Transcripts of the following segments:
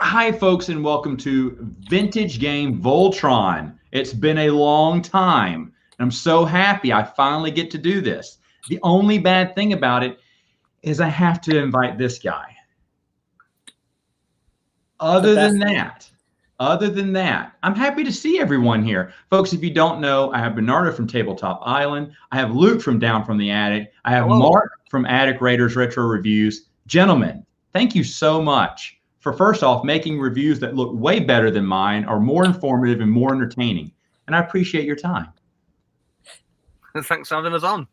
Hi, folks, and welcome to Vintage Game Voltron. It's been a long time, and I'm so happy I finally get to do this. The only bad thing about it is I have to invite this guy. Other than that, I'm happy to see everyone here. Folks, if you don't know, I have Bernardo from Tabletop Island. I have Luke from Down from the Attic. I have Mark from Attic Raiders Retro Reviews. Gentlemen, thank you so much for, first off, making reviews that look way better than mine, are more informative and more entertaining. And I appreciate your time. Thanks for having us on.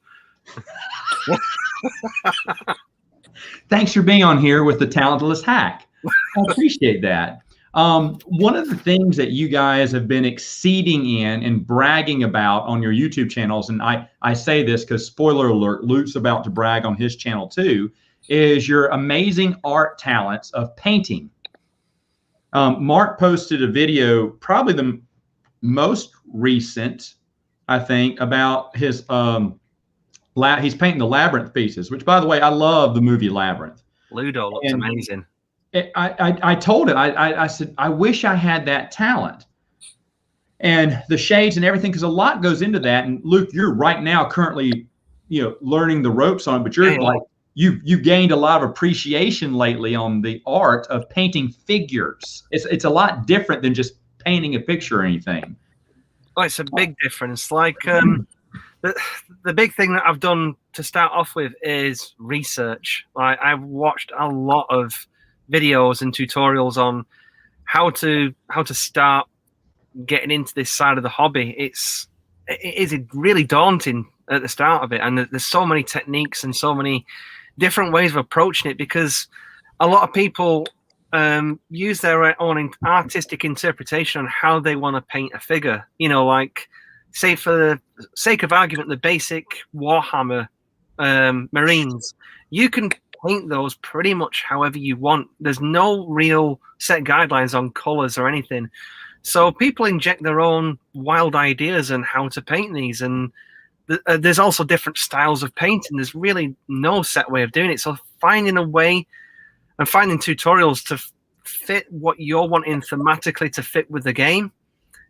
Thanks for being on here with the talentless hack. I appreciate that. One of the things that you guys have been exceeding in and bragging about on your YouTube channels, and I say this because, spoiler alert, Luke's about to brag on his channel too, is your amazing art talents of painting. Mark posted a video, probably the most recent, I think, about his he's painting the Labyrinth pieces, which, by the way, I love the movie Labyrinth. Ludo looks amazing. I told him, I said, I wish I had that talent. And the shades and everything, because a lot goes into that. And Luke, you're right now currently, learning the ropes on it, but you're like, you've gained a lot of appreciation lately on the art of painting figures. It's a lot different than just painting a picture or anything. Oh, it's a big difference. Like the big thing that I've done to start off with is research. I've watched a lot of videos and tutorials on how to start getting into this side of the hobby. It is really daunting at the start of it, and there's so many techniques and so many different ways of approaching it, because a lot of people use their own artistic interpretation on how they want to paint a figure. Like, say, for the sake of argument, the basic Warhammer Marines, you can paint those pretty much however you want. There's no real set guidelines on colors or anything. So people inject their own wild ideas on how to paint these, and there's also different styles of painting. There's really no set way of doing it. So finding a way and finding tutorials to fit what you're wanting thematically to fit with the game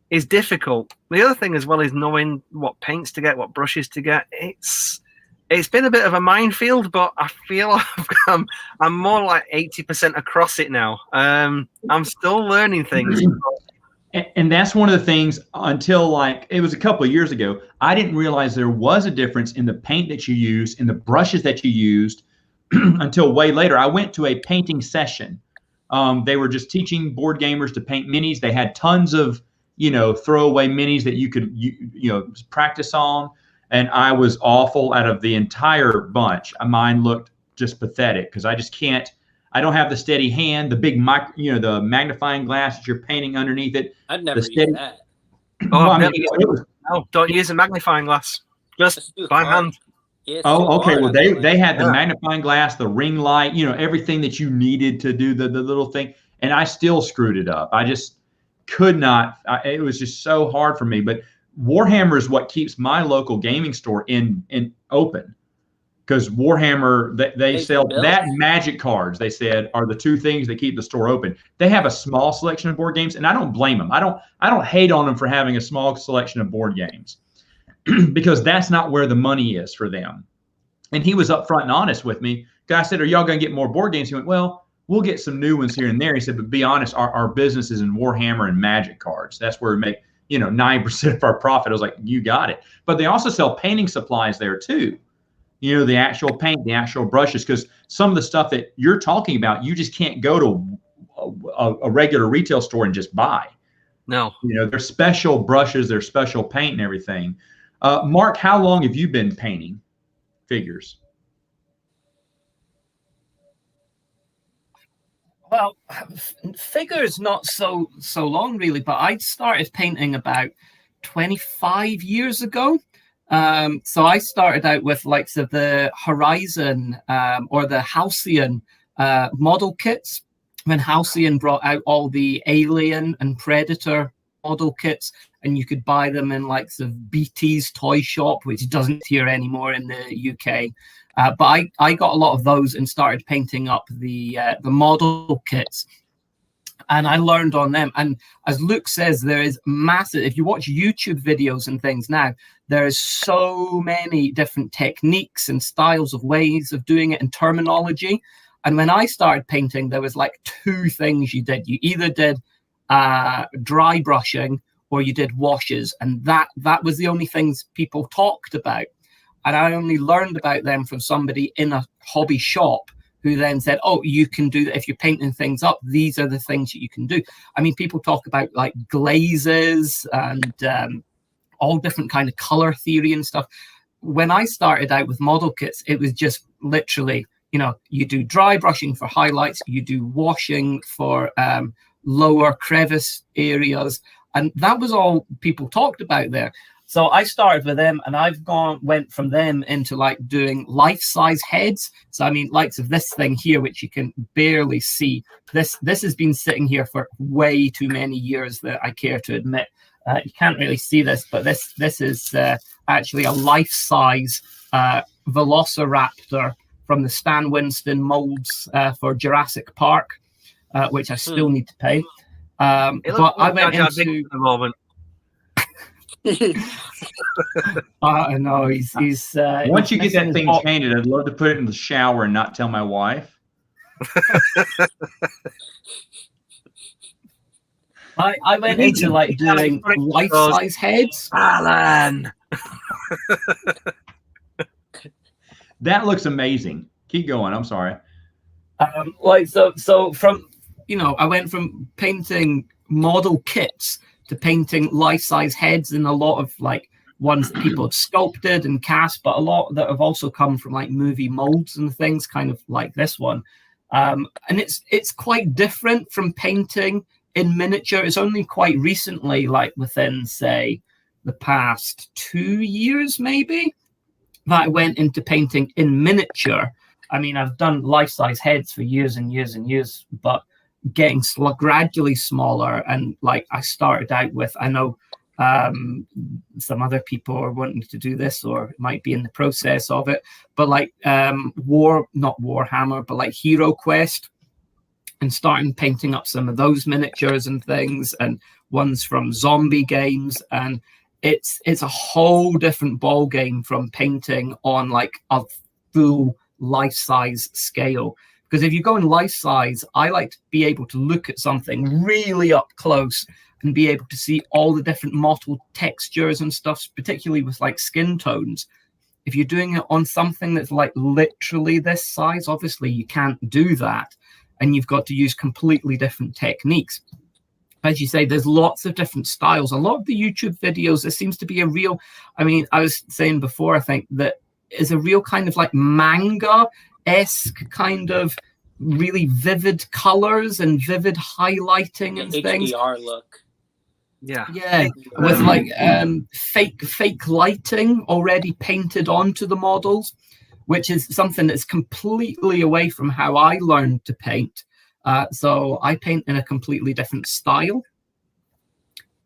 is difficult. The other thing as well is knowing what paints to get, what brushes to get. It's been a bit of a minefield, but I feel I'm more like 80% across it now. I'm still learning things. And that's one of the things, until like it was a couple of years ago, I didn't realize there was a difference in the paint that you used, in the brushes that you used, until way later. I went to a painting session. They were just teaching board gamers to paint minis. They had tons of, throwaway minis that you could, practice on. And I was awful out of the entire bunch. Mine looked just pathetic because I just can't. I don't have the steady hand, the big the magnifying glass that you're painting underneath it. I'd never use that. No, don't use a magnifying glass. Just by hand. Yes, okay. Well, they had the magnifying glass, the ring light, everything that you needed to do the little thing, and I still screwed it up. I just could not. It was just so hard for me. But Warhammer is what keeps my local gaming store in open. Because Warhammer, they sell that and Magic cards, they said, are the two things that keep the store open. They have a small selection of board games, and I don't blame them. I don't hate on them for having a small selection of board games, because that's not where the money is for them. And he was upfront and honest with me. I said, are y'all going to get more board games? He went, well, we'll get some new ones here and there. He said, but be honest, our business is in Warhammer and Magic cards. That's where we make 9% of our profit. I was like, you got it. But they also sell painting supplies there too. The actual paint, the actual brushes, because some of the stuff that you're talking about, you just can't go to a regular retail store and just buy. No. There's special brushes, there's special paint and everything. Mark, how long have you been painting figures? Well, figures not so long really, but I started painting about 25 years ago. So I started out with likes of the Horizon or the Halcyon model kits, when Halcyon brought out all the Alien and Predator model kits, and you could buy them in likes of BT's toy shop, which doesn't here anymore in the UK. But I got a lot of those and started painting up the model kits. And I learned on them. And as Luke says, there is massive, if you watch YouTube videos and things now, there is so many different techniques and styles of ways of doing it and terminology. And when I started painting, there was like two things you did. You either did dry brushing or you did washes. And that was the only things people talked about. And I only learned about them from somebody in a hobby shop who then said, oh, you can do that. If you're painting things up, these are the things that you can do. I mean, people talk about like glazes and all different kind of color theory and stuff. When I started out with model kits, it was just literally, you do dry brushing for highlights, you do washing for lower crevice areas. And that was all people talked about there. So I started with them, and I've went from them into like doing life-size heads. So I mean, likes of this thing here, which you can barely see. This has been sitting here for way too many years that I care to admit. You can't really see this, but this is actually a life-size Velociraptor from the Stan Winston molds for Jurassic Park, which I still need to paint. But I went into the moment. No, he's once you get that thing painted, I'd love to put it in the shower and not tell my wife. I went into like doing life-size heads. Alan. That looks amazing. Keep going. I'm sorry. So from I went from painting model kits to painting life-size heads, and a lot of like ones that people had sculpted and cast, but a lot that have also come from like movie molds and things, kind of like this one. And it's quite different from painting in miniature. It's only quite recently, like within say the past 2 years maybe, that I went into painting in miniature. I mean, I've done life-size heads for years and years and years, but getting gradually smaller. And like I started out with, I know some other people are wanting to do this or might be in the process of it, but like not Warhammer, but like Hero Quest, and starting painting up some of those miniatures and things, and ones from zombie games. And it's a whole different ball game from painting on like a full life-size scale. Because if you go in life size, I like to be able to look at something really up close and be able to see all the different mottled textures and stuff, particularly with like skin tones. If you're doing it on something that's like literally this size, obviously you can't do that. And you've got to use completely different techniques. As you say, there's lots of different styles. A lot of the YouTube videos, there seems to be a real, I mean, I was saying before, I think that is a real kind of like manga-esque kind of really vivid colors and vivid highlighting and things. HDR look. Yeah. With like fake lighting already painted onto the models, which is something that's completely away from how I learned to paint. So I paint in a completely different style.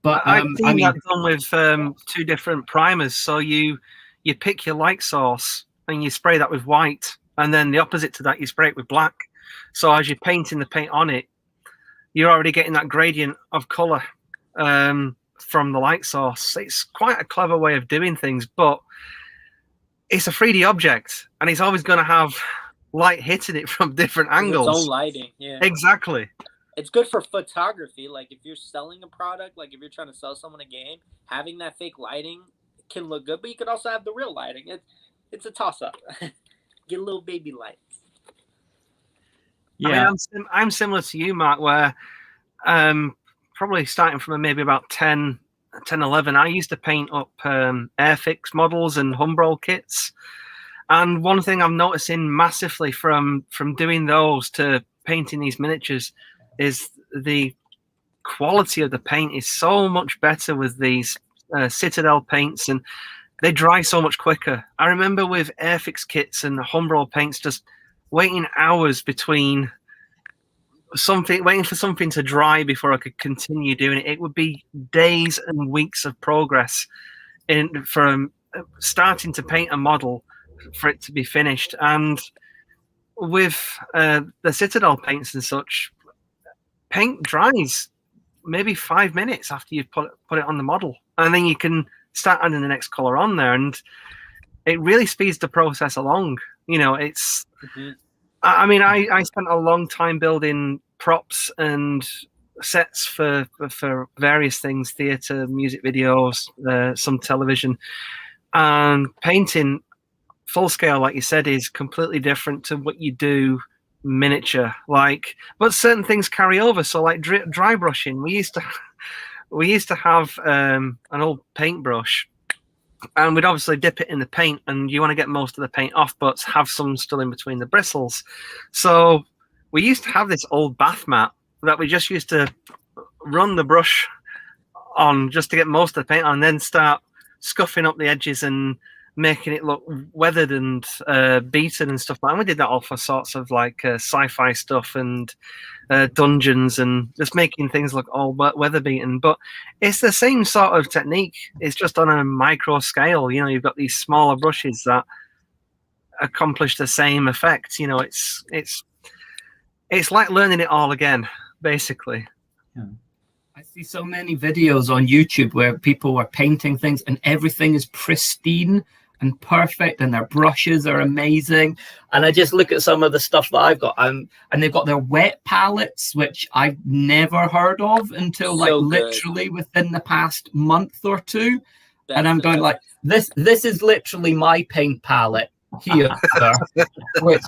But I've seen that done with two different primers. So you pick your light source and you spray that with white, and then the opposite to that, you spray it with black. So as you're painting the paint on it, you're already getting that gradient of color from the light source. It's quite a clever way of doing things, but it's a 3D object, and it's always going to have light hitting it from different angles. Its own lighting, yeah. Exactly. It's good for photography. Like if you're selling a product, like if you're trying to sell someone a game, having that fake lighting can look good, but you could also have the real lighting. It's a toss-up. Get a little baby lights. Yeah, I mean, I'm similar to you, Mark, where probably starting from maybe about 10, 11, I used to paint up Airfix models and Humbrol kits. And one thing I'm noticing massively from doing those to painting these miniatures is the quality of the paint is so much better with these Citadel paints, and they dry so much quicker. I remember with Airfix kits and Humbrol paints just waiting hours between waiting for something to dry before I could continue doing it. It would be days and weeks of progress from starting to paint a model for it to be finished. And with the Citadel paints and such, paint dries maybe 5 minutes after you put it on the model, and then you can start adding the next color on there, and it really speeds the process along. You know, it's. I mean, I spent a long time building props and sets for various things, theater, music videos, some television, and painting full scale, like you said, is completely different to what you do miniature. Like, but certain things carry over. So, like dry brushing, we used to have an old paintbrush, and we'd obviously dip it in the paint, and you want to get most of the paint off, but have some still in between the bristles. So we used to have this old bath mat that we just used to run the brush on just to get most of the paint on, and then start scuffing up the edges and making it look weathered and beaten and stuff like that. And we did that all for sorts of like sci-fi stuff and dungeons, and just making things look all weather beaten. But it's the same sort of technique. It's just on a micro scale. You know, you've got these smaller brushes that accomplish the same effect. You know, it's like learning it all again, basically. Yeah. I see so many videos on YouTube where people are painting things and everything is pristine and perfect, and their brushes are amazing. And I just look at some of the stuff that I've got, and they've got their wet palettes, which I've never heard of until like literally within the past month or two. And I'm going like, this is literally my paint palette here. Which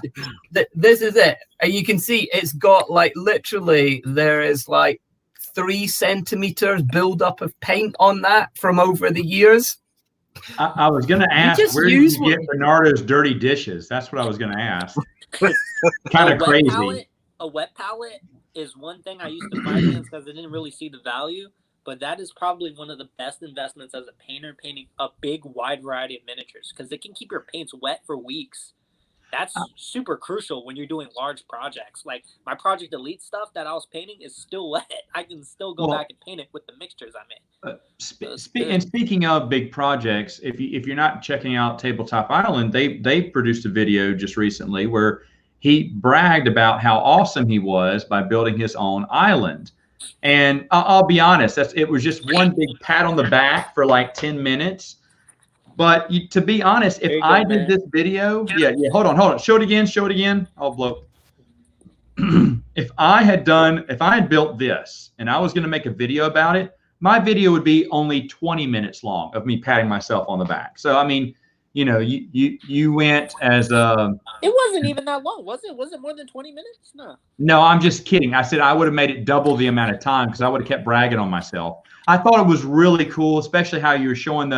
this is it. And you can see it's got like literally there is like 3 centimeters buildup of paint on that from over the years. I was going to ask, where did you get Bernardo's dirty dishes? That's what I was going to ask. Kind of crazy. A wet palette is one thing I used to fight against because I didn't really see the value, but that is probably one of the best investments as a painter, painting a big, wide variety of miniatures, because it can keep your paints wet for weeks. That's super crucial when you're doing large projects. Like my Project Elite stuff that I was painting is still wet. I can still go back and paint it with the mixtures I made. And speaking of big projects, if you're not checking out Tabletop Island, they produced a video just recently where he bragged about how awesome he was by building his own island. And I'll be honest, it was just one big pat on the back for like 10 minutes. But to be honest, if I did this video, hold on, show it again. I'll blow. If I had built this and I was going to make a video about it, my video would be only 20 minutes long of me patting myself on the back. So, I mean, you know, you went as a. It wasn't even that long, was it? Was it more than 20 minutes? No. No, I'm just kidding. I said I would have made it double the amount of time because I would have kept bragging on myself. I thought it was really cool, especially how you were showing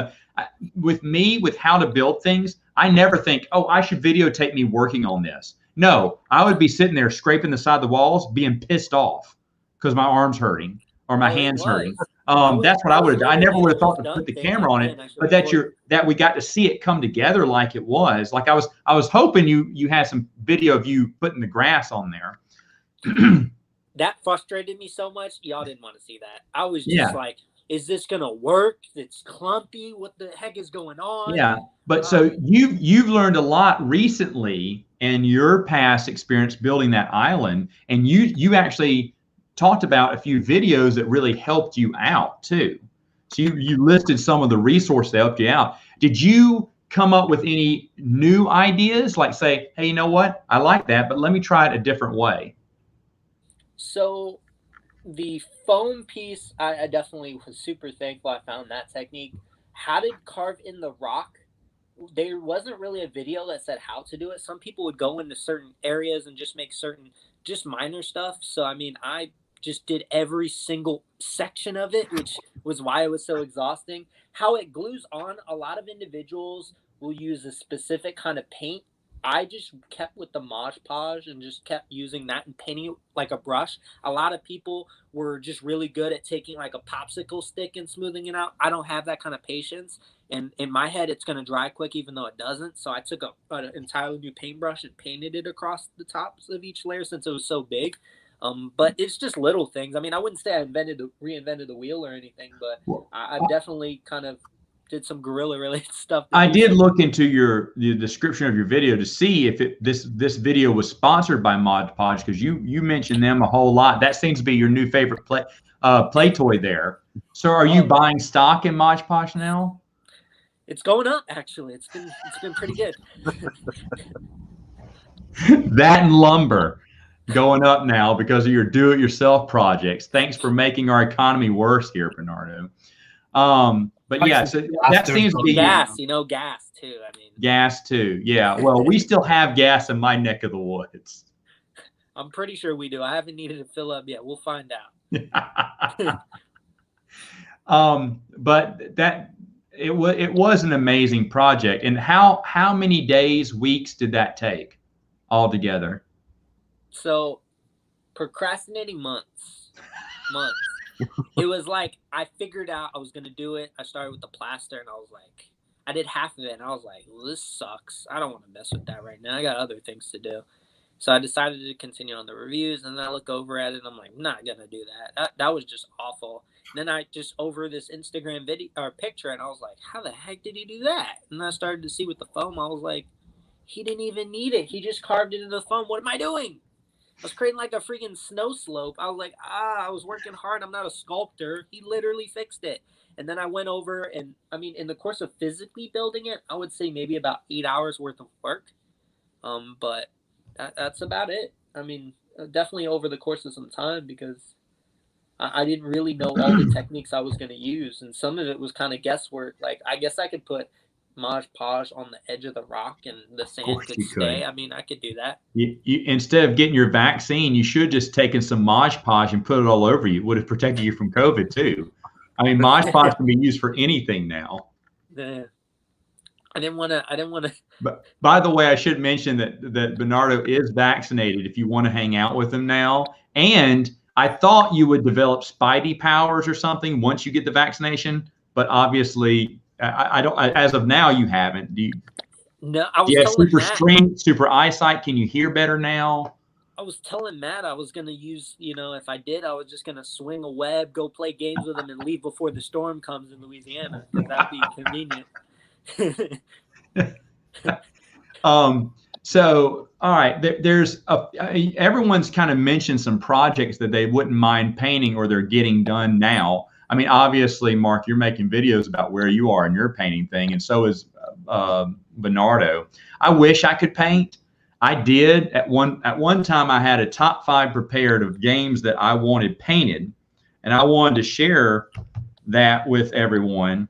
with how to build things. I never think, oh, I should videotape me working on this. No, I would be sitting there scraping the side of the walls, being pissed off because my arm's hurting or my hands hurting. That's what I would have done. I never would have thought to put the camera on it, but that we got to see it come together like it was. Like I was hoping you had some video of you putting the grass on there. That frustrated me so much. Y'all didn't want to see that. I was just like, is this gonna work? It's clumpy. What the heck is going on? Yeah, but so you've learned a lot recently in your past experience building that island, and you actually talked about a few videos that really helped you out too. So you listed some of the resources that helped you out. Did you come up with any new ideas? Like say, hey, you know what? I like that, but let me try it a different way. So the foam piece, I definitely was super thankful I found that technique. How to carve in the rock. There wasn't really a video that said how to do it. Some people would go into certain areas and just make just minor stuff. So, I mean, I just did every single section of it, which was why it was so exhausting. How it glues on, a lot of individuals will use a specific kind of paint. I just kept with the Mod Podge and just kept using that and painting it like a brush. A lot of people were just really good at taking like a popsicle stick and smoothing it out. I don't have that kind of patience. And in my head, it's going to dry quick even though it doesn't. So I took an entirely new paintbrush and painted it across the tops of each layer since it was so big. But it's just little things. I mean, I wouldn't say I reinvented the wheel or anything, but I've definitely kind of did some gorilla related stuff. I did look into the description of your video to see if this video was sponsored by Mod Podge, because you mentioned them a whole lot. That seems to be your new favorite play toy there. So are you buying stock in Mod Podge now? It's going up, actually. It's been pretty good. That and lumber going up now because of your do-it-yourself projects. Thanks for making our economy worse here, Bernardo. But yeah, so that seems to be gas, gas too. I mean, gas too. Yeah. Well, we still have gas in my neck of the woods. I'm pretty sure we do. I haven't needed to fill up yet. We'll find out. But it was an amazing project. And how many days, weeks did that take altogether? So, procrastinating months. It was like I figured out I was gonna do it. I started with the plaster, and I was like, I did half of it, and I was like, well, this sucks. I don't want to mess with that right now. I got other things to do. So I decided to continue on the reviews, and then I look over at it, and I'm like, I'm not gonna do that. That was just awful. And then I just over this Instagram video or picture, and I was like, how the heck did he do that? And I started to see with the foam. I was like, he didn't even need it. He just carved it into the foam. What am I doing? I was creating like a freaking snow slope. I was like, I was working hard. I'm not a sculptor. He literally fixed it. And then I went over and, I mean, in the course of physically building it, I would say maybe about 8 hours worth of work. But that's about it. I mean, definitely over the course of some time, because I didn't really know all the techniques I was going to use. And some of it was kind of guesswork. Like, I guess I could put Mod Podge on the edge of the rock and the sand could stay. I mean, I could do that. You instead of getting your vaccine, you should just taken some Mod Podge and put it all over you. It would have protected you from COVID too. I mean, Mod Podge can be used for anything now. Yeah. I didn't want to. But by the way, I should mention that Bernardo is vaccinated if you want to hang out with him now. And I thought you would develop Spidey powers or something once you get the vaccination, but obviously I don't. As of now, you haven't. Do you? No, I was telling super Matt, strength, super eyesight. Can you hear better now? I was telling Matt I was gonna use, if I did, I was just gonna swing a web, go play games with him, and leave before the storm comes in Louisiana, because that'd be convenient. So, all right, there's everyone's kind of mentioned some projects that they wouldn't mind painting or they're getting done now. I mean, obviously, Mark, you're making videos about where you are in your painting thing, and so is Bernardo. I wish I could paint. I did at one time. I had a top 5 prepared of games that I wanted painted, and I wanted to share that with everyone.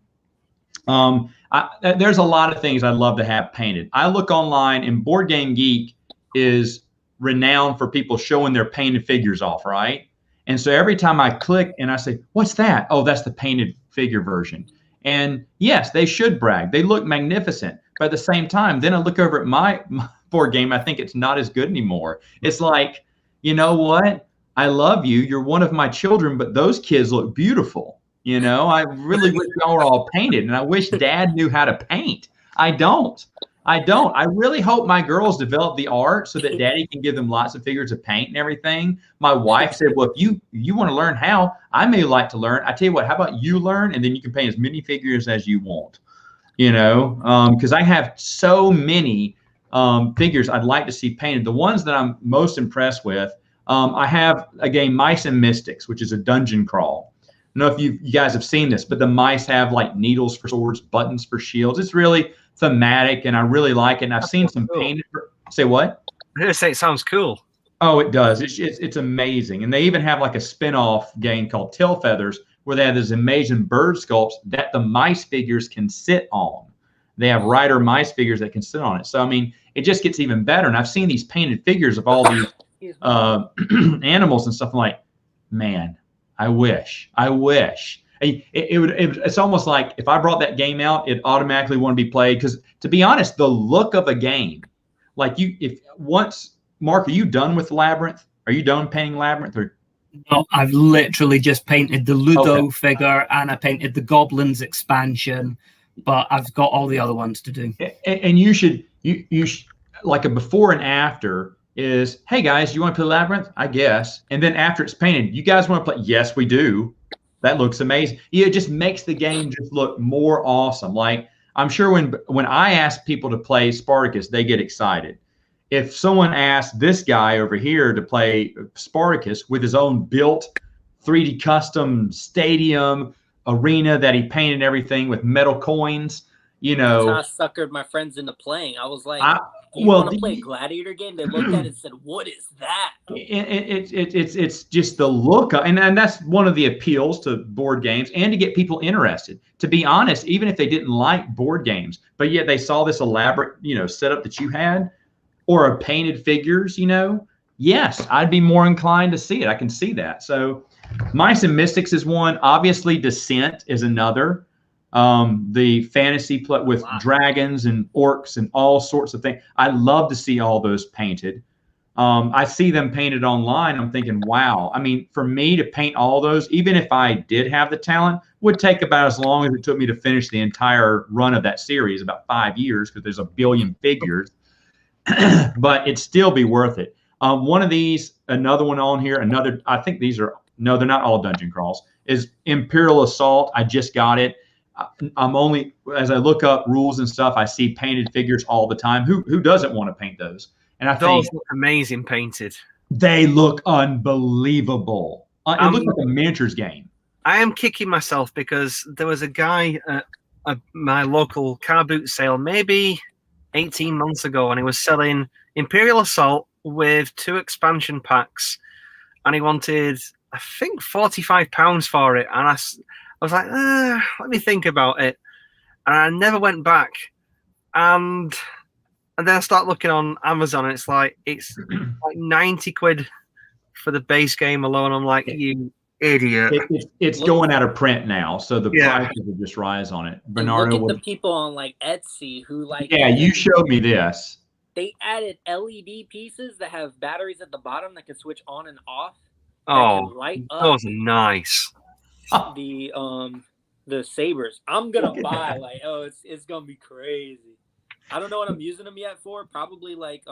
There's a lot of things I'd love to have painted. I look online, and Board Game Geek is renowned for people showing their painted figures off, right? And so every time I click and I say, what's that? Oh, that's the painted figure version. And yes, they should brag. They look magnificent. But at the same time, then I look over at my board game, I think it's not as good anymore. It's like, you know what? I love you. You're one of my children, but those kids look beautiful. I really wish y'all were all painted, and I wish Dad knew how to paint. I don't. I really hope my girls develop the art so that Daddy can give them lots of figures of paint and everything. My wife said, well, if you want to learn how, I may like to learn. I tell you what, how about you learn, and then you can paint as many figures as you want, because I have so many figures I'd like to see painted. The ones that I'm most impressed with, I have a game, Mice and Mystics, which is a dungeon crawl. I don't know if you guys have seen this, but the mice have like needles for swords, buttons for shields. It's really thematic, and I really like it. And I've seen some painted. Say what? I didn't say it sounds cool. Oh, it does. It's amazing. And they even have like a spin-off game called Tail Feathers, where they have these amazing bird sculpts that the mice figures can sit on. They have rider mice figures that can sit on it. So, I mean, it just gets even better. And I've seen these painted figures of all these animals and stuff. I'm like, man, I wish. It's almost like if I brought that game out, it automatically want to be played. Because to be honest, the look of a game, like Mark, are you done with Labyrinth? Are you done painting Labyrinth? Or? No, I've literally just painted the Ludo figure, and I painted the Goblins expansion, but I've got all the other ones to do. And you should like a before and after is, hey guys, you want to play Labyrinth? I guess. And then after it's painted, you guys want to play? Yes, we do. That looks amazing. Yeah, it just makes the game just look more awesome. Like I'm sure when I ask people to play Spartacus, they get excited. If someone asked this guy over here to play Spartacus with his own built 3D custom stadium arena that he painted everything with metal coins, That's how I suckered my friends into playing. I was like, you want to play a gladiator game? They looked at it and said, what is that? It's just the look and that's one of the appeals to board games and to get people interested. To be honest, even if they didn't like board games, but yet they saw this elaborate, setup that you had or a painted figures, yes, I'd be more inclined to see it. I can see that. So Mice and Mystics is one. Obviously, Descent is another. The fantasy with dragons and orcs and all sorts of things. I love to see all those painted. I see them painted online. I'm thinking, wow. I mean, for me to paint all those, even if I did have the talent, would take about as long as it took me to finish the entire run of that series, about 5 years, because there's a billion figures. But it'd still be worth it. One of these, another one on here, I think these are, no, they're not all dungeon crawls, is Imperial Assault. I just got it. I'm only, as I look up rules and stuff, I see painted figures all the time. Who doesn't want to paint those? And I think those look amazing painted. They look unbelievable. It looks like a miniatures game. I am kicking myself because there was a guy at my local car boot sale maybe 18 months ago, and he was selling Imperial Assault with 2 expansion packs, and he wanted, I think, £45 for it. And I was like, let me think about it. And I never went back. And then I start looking on Amazon, and it's like 90 quid for the base game alone. I'm like, you idiot. It's going out of print now, so the prices will just rise on it. Bernardo, look at the people on like Etsy who you showed me this. They added LED pieces that have batteries at the bottom that can switch on and off. Oh, light up. Those are nice. The sabers. I'm gonna buy it's gonna be crazy. I don't know what I'm using them yet for. Probably like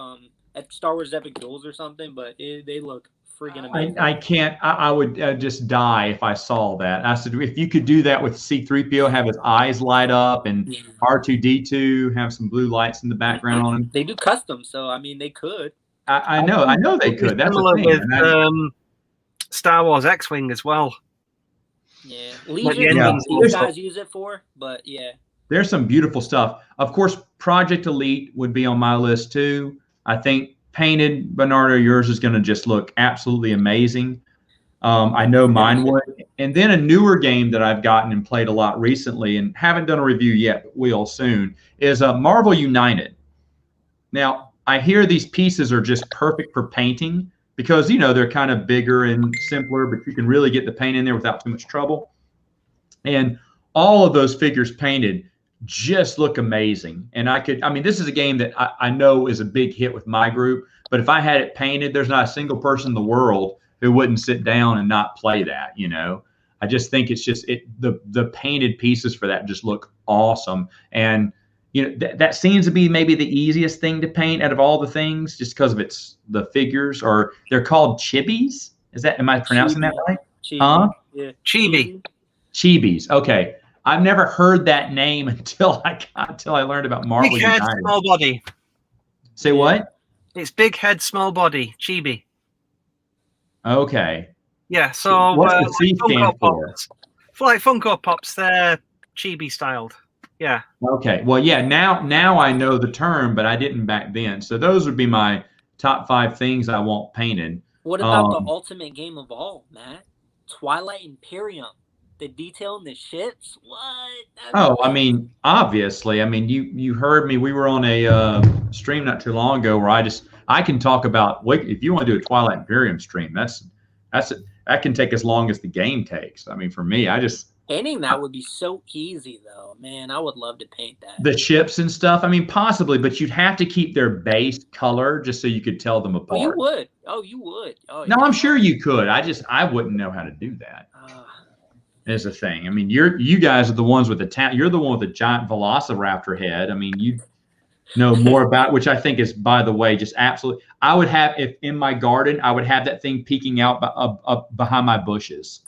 at Star Wars Epic Duels or something, but they look freaking amazing. I can't. I would just die if I saw that. I said, if you could do that with C-3PO, have his eyes light up, and R2-D2 have some blue lights in the background on him. They do custom, so I mean they could. I know they could. That's similar the thing. with Star Wars X-Wing as well. Yeah, Legion. These guys use it for, but yeah. There's some beautiful stuff. Of course, Project Elite would be on my list too. I think painted, Bernardo, yours is going to just look absolutely amazing. I know mine would. And then a newer game that I've gotten and played a lot recently and haven't done a review yet, but will soon, is Marvel United. Now, I hear these pieces are just perfect for painting because, they're kind of bigger and simpler, but you can really get the paint in there without too much trouble. And all of those figures painted just look amazing. And this is a game that I know is a big hit with my group, but if I had it painted, there's not a single person in the world who wouldn't sit down and not play that, I just think it's just the painted pieces for that just look awesome. And that seems to be maybe the easiest thing to paint out of all the things, just because of the figures, or they're called chibis. Am I pronouncing that right? Chibi. Huh? Yeah. Chibi. Chibis. Okay. I've never heard that name until I learned about Marvel Big head, United. small body. Say what? It's big head, small body. Chibi. Okay. Yeah. So what's the C stand for? Like Funko Pops, they're chibi styled. Yeah. Okay. Well, yeah. Now I know the term, but I didn't back then. So those would be my top 5 things I want painted. What about the ultimate game of all, Matt? Twilight Imperium. The detail in the ships? What? Obviously. You heard me. We were on a stream not too long ago where I can talk about, if you want to do a Twilight Imperium stream, that can take as long as the game takes. For me, painting that would be so easy, though. Man, I would love to paint that. The ships and stuff, possibly, but you'd have to keep their base color just so you could tell them apart. You would. You would. No, I'm sure you could. I wouldn't know how to do that. Is the thing. You guys are the ones with you're the one with the giant velociraptor head. You know more about, which I think is, by the way, just absolutely. I would have, if in my garden, I would have that thing peeking out up behind my bushes.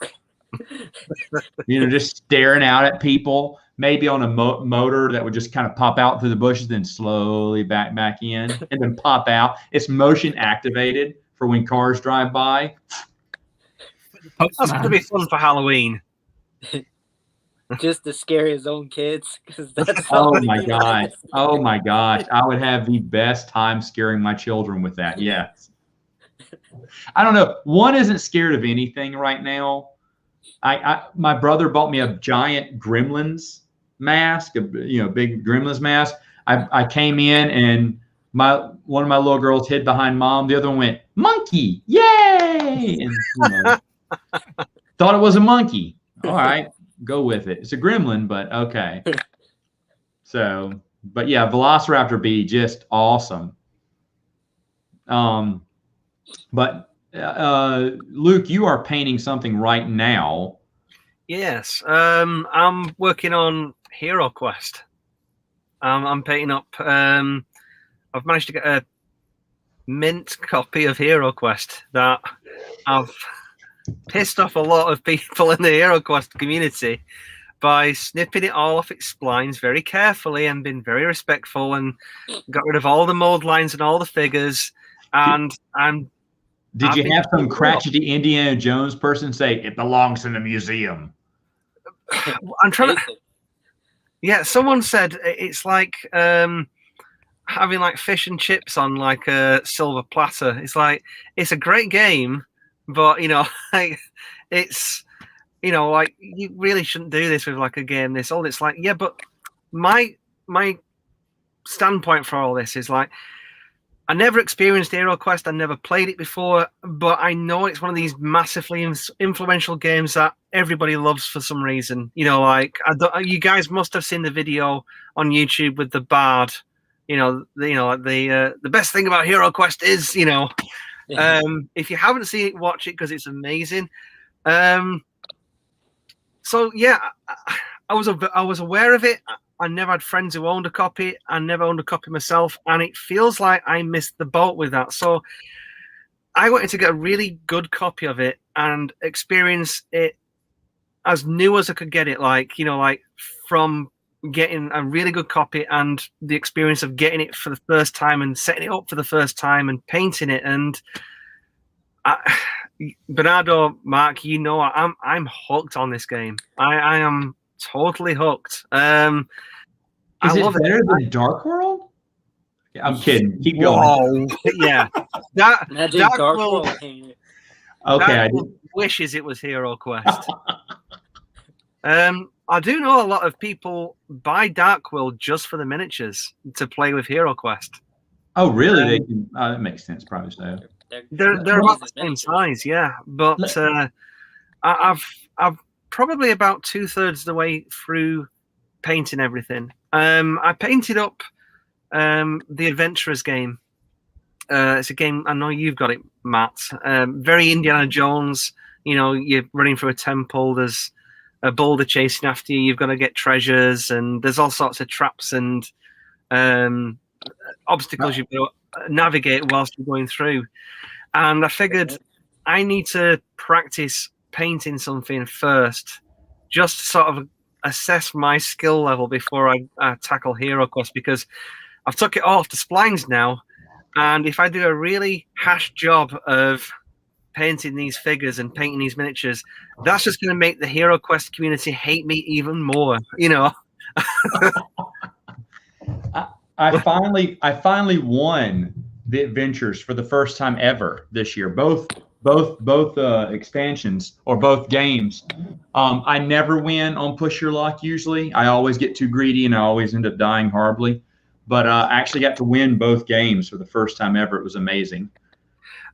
Just staring out at people, maybe on a motor that would just kind of pop out through the bushes, then slowly back in, and then pop out. It's motion activated for when cars drive by. That's going to be fun for Halloween. Just to scare his own kids. That's oh my gosh. Oh my gosh. I would have the best time scaring my children with that. Yes. I don't know. One isn't scared of anything right now. My brother bought me a giant Gremlins mask, big Gremlins mask. I came in and one of my little girls hid behind mom. The other one went, monkey, yay! And thought it was a monkey. All right, go with it. It's a gremlin, but okay. So, but yeah, Velociraptor be just awesome. But Luke, you are painting something right now. Yes, I'm working on Hero Quest. I'm painting up. I've managed to get a mint copy of Hero Quest that I've pissed off a lot of people in the Hero Quest community by snipping it all off its splines very carefully and been very respectful and got rid of all the mold lines and all the figures. And Did you have some crotchety Indiana Jones person say it belongs in the museum? I'm trying to. Yeah, someone said it's like having like fish and chips on like a silver platter. It's like it's a great game, but like it's like you really shouldn't do this with like a game this old. It's like, yeah, but my standpoint for all this is like, I never experienced Hero Quest. I never played it before, but I know it's one of these massively influential games that everybody loves for some reason. Like you guys must have seen the video on YouTube with the bard. The best thing about Hero Quest is, if you haven't seen it, watch it because it's amazing. So yeah, I was aware of it. I never had friends who owned a copy. I never owned a copy myself, and it feels like I missed the boat with that. So I wanted to get a really good copy of it and experience it as new as I could get it. Like from getting a really good copy and the experience of getting it for the first time and setting it up for the first time and painting it. And Bernardo, Mark, I'm hooked on this game. I am totally hooked. Is it better than Dark World? Yeah, I'm kidding. Keep going. Yeah. Dark World. Okay. I wishes it was Hero Quest. I do know a lot of people buy Dark World just for the miniatures to play with Hero Quest. Oh, really? That makes sense, probably so. They're about the same size, yeah. But I've probably about 2/3 the way through painting everything. I painted up the Adventurers game. It's a game, I know you've got it, Matt. Very Indiana Jones. You're running through a temple. There's a boulder chasing after you. You've got to get treasures, and there's all sorts of traps and obstacles you've got to navigate whilst you're going through. And I figured I need to practice painting something first, just to sort of assess my skill level before I tackle Hero Quest, because I've took it off the splines now, and if I do a really hash job of painting these figures and painting these miniatures, that's just going to make the Hero Quest community hate me even more. I finally won the Adventures for the first time ever this year. Both expansions or both games. I never win on push your luck usually. I always get too greedy and I always end up dying horribly. But I actually got to win both games for the first time ever. It was amazing.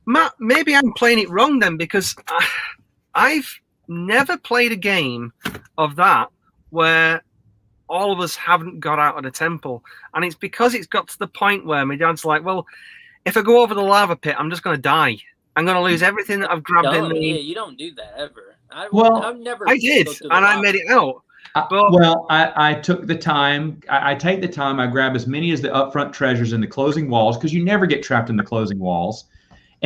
Matt, maybe I'm playing it wrong then, because I've never played a game of that where all of us haven't got out of the temple. And it's because it's got to the point where my dad's like, well, if I go over the lava pit, I'm just going to die. I'm going to lose everything that I've grabbed in the... Yeah, you don't do that ever. I've never. I did, and I made it out. I took the time. I take the time. I grab as many as the upfront treasures in the closing walls, because you never get trapped in the closing walls.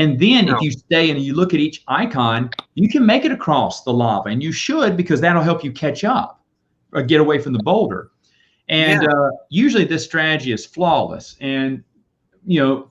And then if you stay and you look at each icon, you can make it across the lava, and you should, because that'll help you catch up or get away from the boulder. And usually this strategy is flawless. And,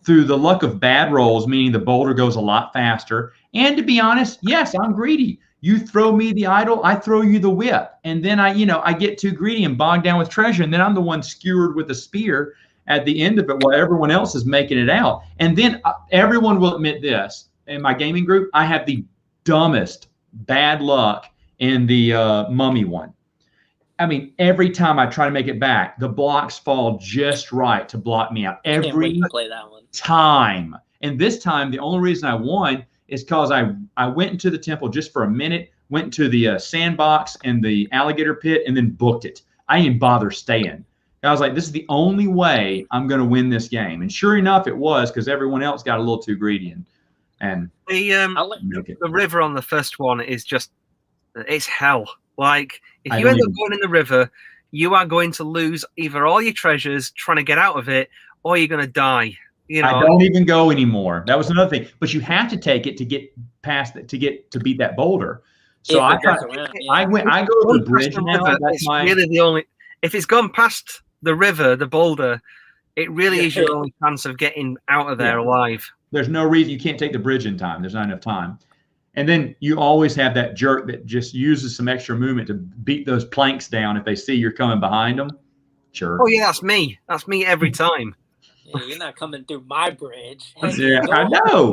through the luck of bad rolls, meaning the boulder goes a lot faster. And to be honest, yes, I'm greedy. You throw me the idol, I throw you the whip. And then I get too greedy and bogged down with treasure. And then I'm the one skewered with a spear at the end of it while everyone else is making it out. And then everyone will admit this. In my gaming group, I have the dumbest bad luck in the mummy one. I mean, every time I try to make it back, the blocks fall just right to block me out. Every time. And this time, the only reason I won is because I went into the temple just for a minute, went into the sandbox and the alligator pit, and then booked it. I didn't bother staying. I was like, this is the only way I'm going to win this game. And sure enough, it was, because everyone else got a little too greedy. And the river on the first one is just, it's hell. Like, if you end up going in the river, you are going to lose either all your treasures trying to get out of it, or you're going to die. I don't even go anymore. That was another thing. But you have to take it to get past it, to beat that boulder. So I go to the bridge now. That's really the only. If it's gone past the river, the boulder, it really is your only chance of getting out of there alive. There's no reason you can't take the bridge in time. There's not enough time. And then you always have that jerk that just uses some extra movement to beat those planks down if they see you're coming behind them. Sure. Oh, yeah, that's me. That's me every time. Yeah, you're not coming through my bridge. Yeah, I know.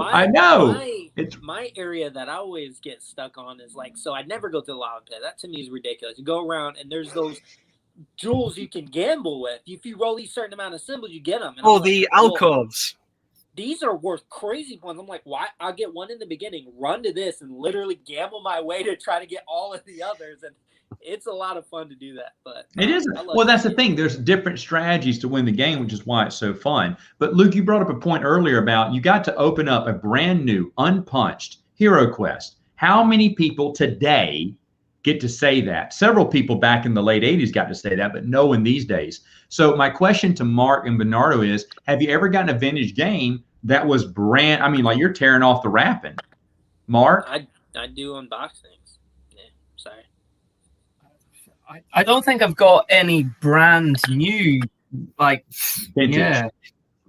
My area that I always get stuck on is so I never go to the lava pit. That to me is ridiculous. You go around and there's those jewels you can gamble with. If you roll these certain amount of symbols, you get them. And the alcoves. These are worth crazy ones. I'm like, why? I'll get one in the beginning, run to this, and literally gamble my way to try to get all of the others. And it's a lot of fun to do that. But it is. Well, that's the thing. There's different strategies to win the game, which is why it's so fun. But Luke, you brought up a point earlier about you got to open up a brand new, unpunched Hero Quest. How many people today get to say that? Several people back in the late 80s got to say that, but no one these days. So my question to Mark and Bernardo is, have you ever gotten a vintage game that was you're tearing off the wrapping? Mark? I do unboxings. Yeah, sorry. I don't think I've got any brand new, vintage.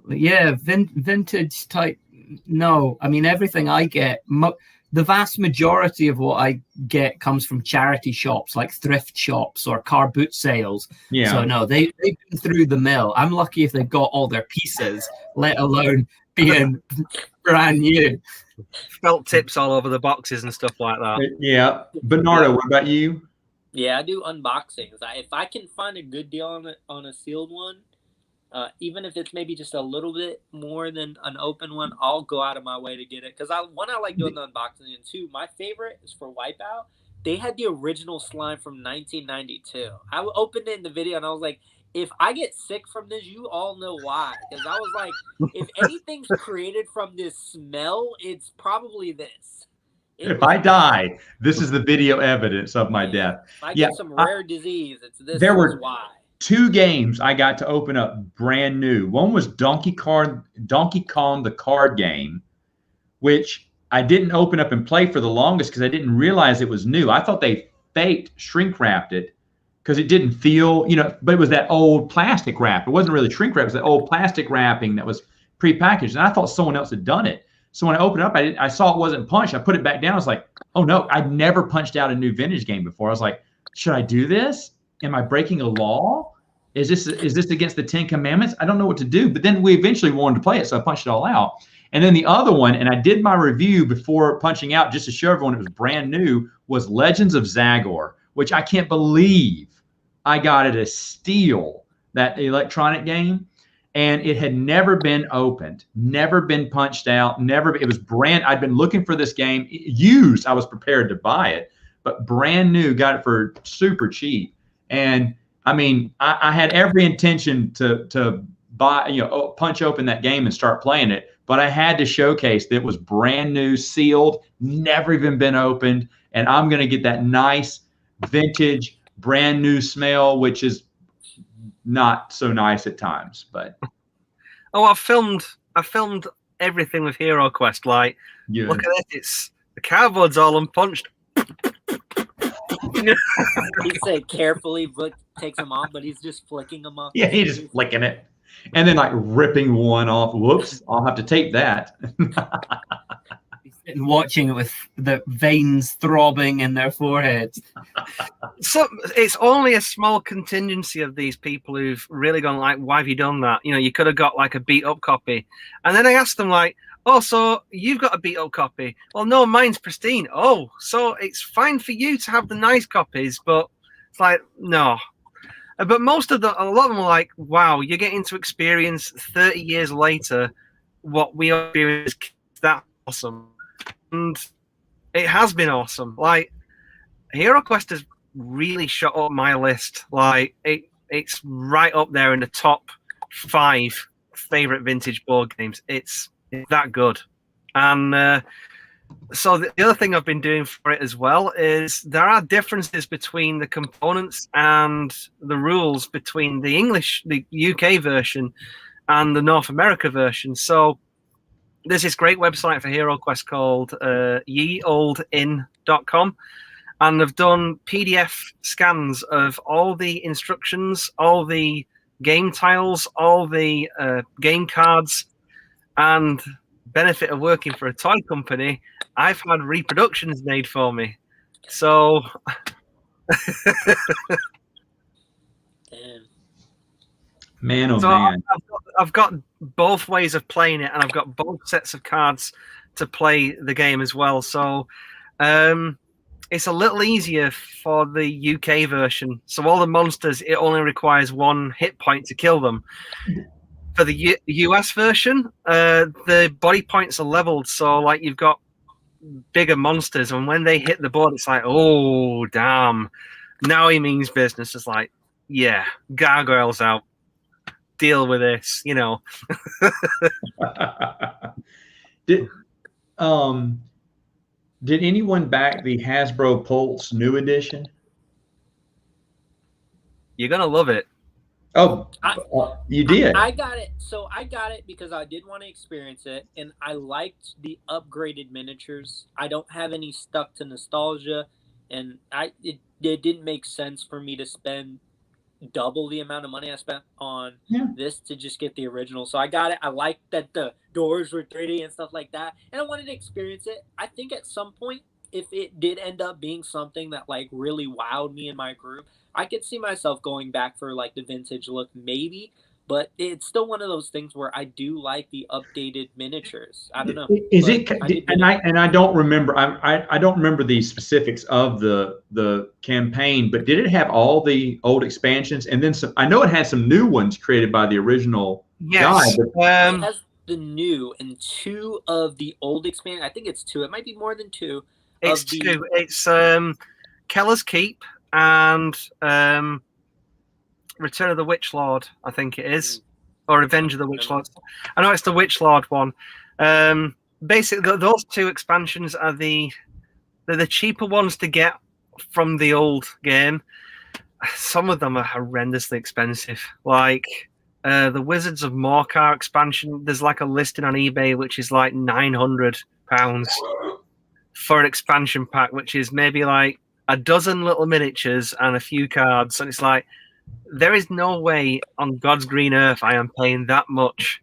Vintage type. No, I mean, everything I get, the vast majority of what I get comes from charity shops, like thrift shops or car boot sales. Yeah. So no, they've been through the mill. I'm lucky if they've got all their pieces, let alone being brand new. Felt tips all over the boxes and stuff like that. Yeah. Bernardo, what about you? Yeah, I do unboxings. If I can find a good deal on a sealed one, even if it's maybe just a little bit more than an open one, I'll go out of my way to get it. Because I like doing the unboxing, and two, my favorite is for Wipeout. They had the original slime from 1992. I opened it in the video, and I was like, if I get sick from this, you all know why. Because I was like, if anything's created from this smell, it's probably this. If I die, this is the video evidence of my death. If I get some rare disease, it's this. There were why. 2 games I got to open up brand new. One was Donkey Kong, the card game, which I didn't open up and play for the longest because I didn't realize it was new. I thought they faked shrink wrapped it because it didn't feel, but it was that old plastic wrap. It wasn't really shrink wrap. It was that old plastic wrapping that was prepackaged. And I thought someone else had done it. So when I opened up, I saw it wasn't punched. I put it back down. I was like, oh no, I'd never punched out a new vintage game before. I was like, should I do this? Am I breaking a law? Is this against the 10 Commandments? I don't know what to do. But then we eventually wanted to play it, so I punched it all out. And then the other one, and I did my review before punching out just to show everyone it was brand new, was Legends of Zagor, which I can't believe I got at a steal, that electronic game. And it had never been opened, never been punched out, it was brand. I'd been looking for this game used. I was prepared to buy it, but brand new, got it for super cheap. And I mean, I had every intention to buy, punch open that game and start playing it, but I had to showcase that it was brand new, sealed, never even been opened. And I'm going to get that nice vintage, brand new smell, which is not so nice at times, but. Oh, I filmed everything with Hero Quest. Like, Yeah. look at this. It's the cardboard's all unpunched. He said carefully takes them off, but he's just flicking them off. Yeah, he's just flicking it. And then like ripping one off. Whoops, I'll have to tape that. And watching it with the veins throbbing in their foreheads. So it's only a small contingency of these people who've really gone like, why have you done that? You know, you could have got like a beat up copy. And then I asked them like, oh, so you've got a beat up copy? Well, no, mine's pristine. Oh, so it's fine for you to have the nice copies, but it's like, no. But most of a lot of them are like, wow, you're getting to experience 30 years later what we experienced. That's awesome. And it has been awesome. Like, Hero Quest has really shot up my list. Like, it's right up there in the top 5 favorite vintage board games. It's that good. And so the other thing I've been doing for it as well is there are differences between the components and the rules between the UK version and the North America version. So there's this great website for Hero Quest called yeoldin.com, and they've done PDF scans of all the instructions, all the game tiles, all the game cards, and benefit of working for a toy company, I've had reproductions made for me. So Man, oh so man. I've got both ways of playing it, and I've got both sets of cards to play the game as well. So it's a little easier for the UK version. So all the monsters, it only requires 1 hit point to kill them. For the US version, the body points are leveled. So like you've got bigger monsters, and when they hit the board, it's like, oh, damn. Now he means business. It's like, yeah, gargoyles out. Deal with this, you know. Did anyone back the Hasbro Pulse new edition? You're gonna love it. Oh, you did. I got it. So I got it because I did want to experience it, and I liked the upgraded miniatures. I don't have any stuck to nostalgia, and it didn't make sense for me to spend double the amount of money I spent on this to just get the original. So I got it. I liked that the doors were 3D and stuff like that, and I wanted to experience it. I think at some point, if it did end up being something that like really wowed me in my group, I could see myself going back for like the vintage look maybe, but it's still one of those things where I do like the updated miniatures. I don't know. Is it? I don't remember. I don't remember the specifics of the campaign, but did it have all the old expansions and then some? I know it had some new ones created by the original guy. It has the new and 2 of the old expansion. I think it's 2. It might be more than 2. It's 2. It's Keller's Keep and Return of the Witch Lord, I think it is, or Revenge of the Witch Lord. I know it's the Witch Lord one. Basically, those 2 expansions are the cheaper ones to get from the old game. Some of them are horrendously expensive. Like the Wizards of Morcar expansion, there's like a listing on eBay which is like £900 for an expansion pack, which is maybe like a dozen little miniatures and a few cards, and it's like, there is no way on God's green earth I am paying that much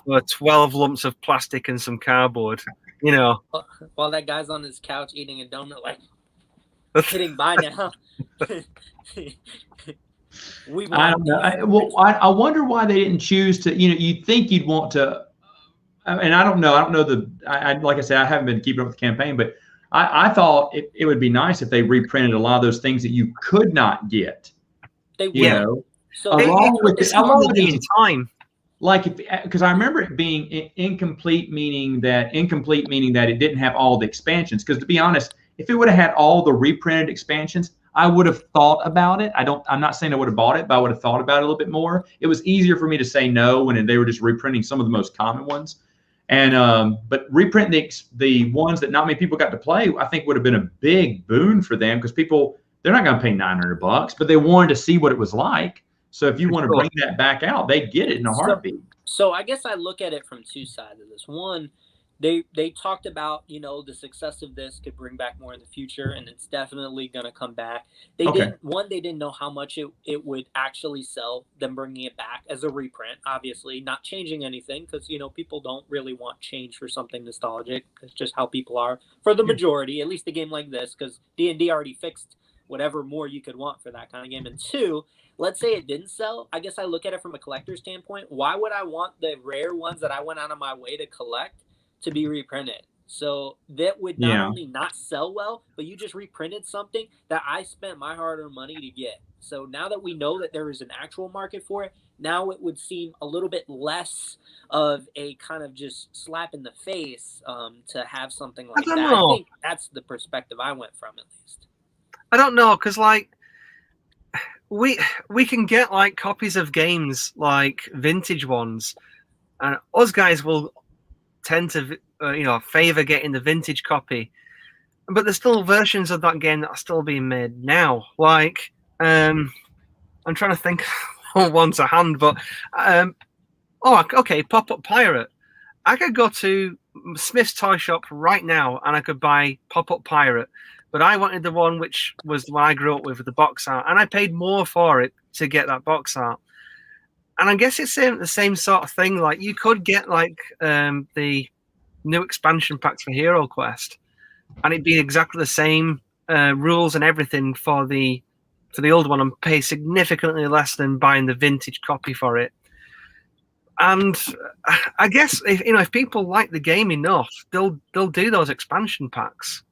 for 12 lumps of plastic and some cardboard, you know. While that guy's on his couch eating a donut, like, hitting buy now. I don't know. I wonder why they didn't choose to, you'd think you'd want to, and I don't know. Like I said, I haven't been keeping up with the campaign, but I thought it would be nice if they reprinted a lot of those things that you could not get. They will. So along with the time. Like, because I remember it being incomplete, meaning that it didn't have all the expansions. Because to be honest, if it would have had all the reprinted expansions, I would have thought about it. I'm not saying I would have bought it, but I would have thought about it a little bit more. It was easier for me to say no when they were just reprinting some of the most common ones. And but reprinting the ones that not many people got to play, I think would have been a big boon for them, because they're not going to pay $900, but they wanted to see what it was like. So if you want to bring that back out, they get it in a heartbeat. So I guess I look at it from two sides of this. One, they talked about, you know, the success of this could bring back more in the future, and it's definitely going to come back. They didn't know how much it would actually sell, them bringing it back as a reprint, obviously not changing anything, because, you know, people don't really want change for something nostalgic. It's just how people are for the majority, at least a game like this, because D&D already fixed whatever more you could want for that kind of game. And two, let's say it didn't sell. I guess I look at it from a collector's standpoint. Why would I want the rare ones that I went out of my way to collect to be reprinted? So that would not only not sell well, but you just reprinted something that I spent my hard-earned money to get. So now that we know that there is an actual market for it, now it would seem a little bit less of a kind of just slap in the face to have something like that. I think that's the perspective I went from, at least. I don't know, because like we can get like copies of games, like vintage ones, and us guys will tend to favor getting the vintage copy, but there's still versions of that game that are still being made now. Like I'm trying to think of one to hand, but Pop-Up Pirate. I could go to Smith's Toy Shop right now and I could buy Pop-Up Pirate, but I wanted the one which was the one I grew up with the box art, and I paid more for it to get that box art. And I guess it's the same sort of thing. Like you could get like the new expansion packs for Hero Quest, and it'd be exactly the same rules and everything for the old one, and pay significantly less than buying the vintage copy for it. And I guess if people like the game enough, they'll do those expansion packs.